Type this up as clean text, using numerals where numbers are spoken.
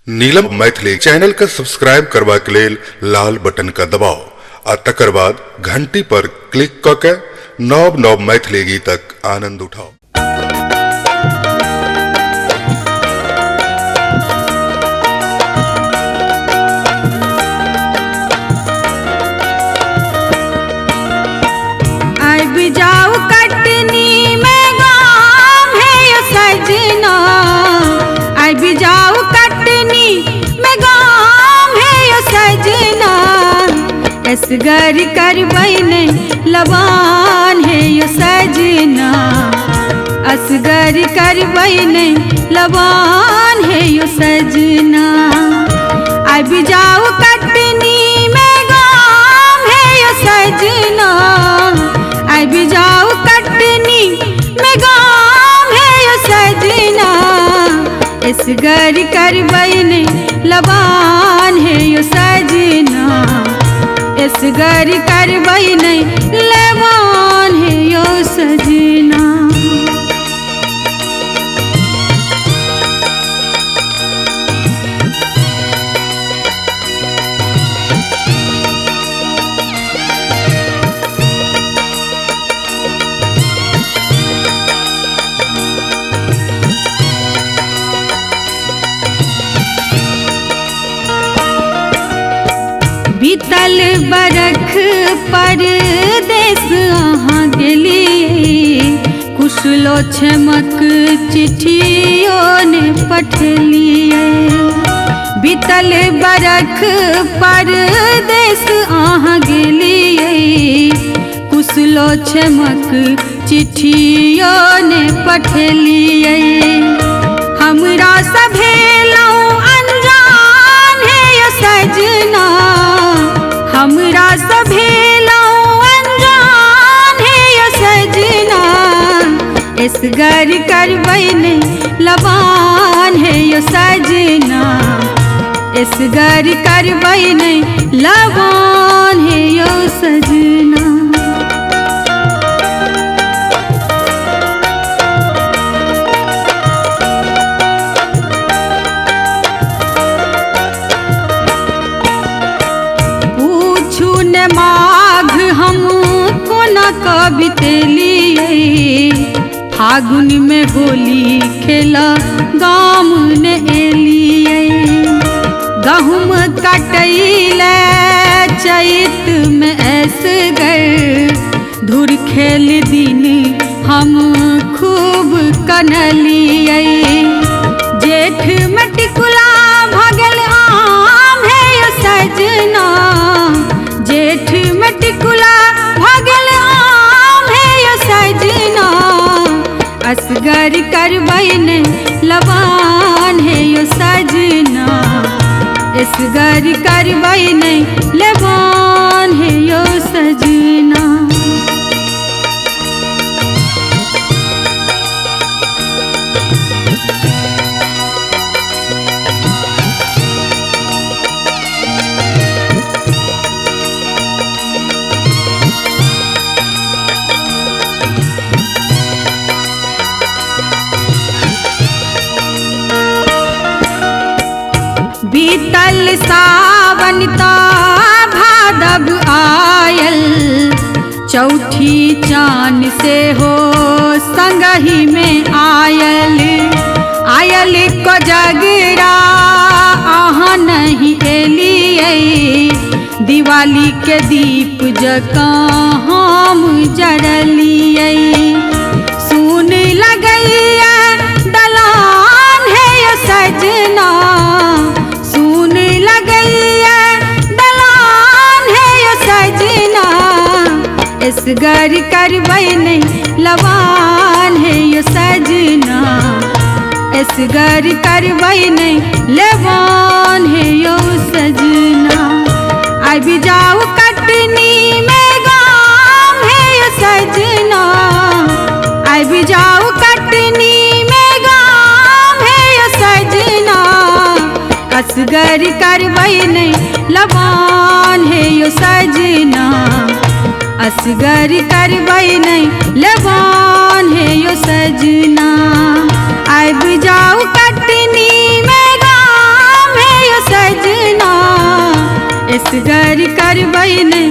नीलम Maithili channel का subscribe करबा के लेल लाल बटन का दबाओ आ तकर बाद घंटी पर क्लिक क के नव नव मैथिली गीतक आनंद उठाओ। जाओ कटनी में गाम है यो सजना, अब जाओ कटनी में गाम है यो सजना, असगर करबई नहीं लबान है यो सजना, असगर करबई नहीं लबान है यो सजना, अब जाओ कटनी में गाम है यो सजना, अब जाओ कटनी में गाम है यो सजना, असगर करबई नहीं लबान है यो सजना, असगर करबई नहीं लबान है यो सजना। बीतल बरख परदेस अहाँ गेलिए, कुशलो छमक चिट्ठियों ने पठलिए, बीतल बरख परदेस अहाँ गेलिए, कुशलो छमक चिट्ठियों ने पठलिए, हमरा सभेलौ अनजान है यो सजना, हमरा सभेलौ अनजान है यो सजना, असगर करबई नहीं लबान है यो सजना, असगर करबई नहीं लबान है यो सजना। माघ हम कोना कबितलिए, फागुन में होली खेला गाम ने एलिए, गहुम कटैले चैत में असगर, धुर खेल दिन हम खूब कनलिए, जेठ में टिकुला भगल आम है यो सजना, जेठ में टिकुला भगल आम है यो सजना, असगर करबई नहीं लबान है यो सजना, असगर करबई नहीं लबान है यो सजना। बीतल सावन ता भादव आयल, चौठी चान से हो संगही में आयल, आयल को जगरा आहाँ नहीं एलिए, दिवाली के दीप जकाँ हम जरलिए, सुन लगैया दलान है यो सजना, सुन लगैया दलान है यो सजना, असगर करबई नहीं लबान है यो सजना, असगर करबई नहीं लबान है यो सजना, अब जाओ कटनी में गाम है यो सजना, अब जाओ कटनी में गाम है यो सजना, असगर करबई नहीं लबान है यो सजना, असगर करबई नहीं लबान है यो सजना, अब जाओ कटनी में गाम एसगर करबै ने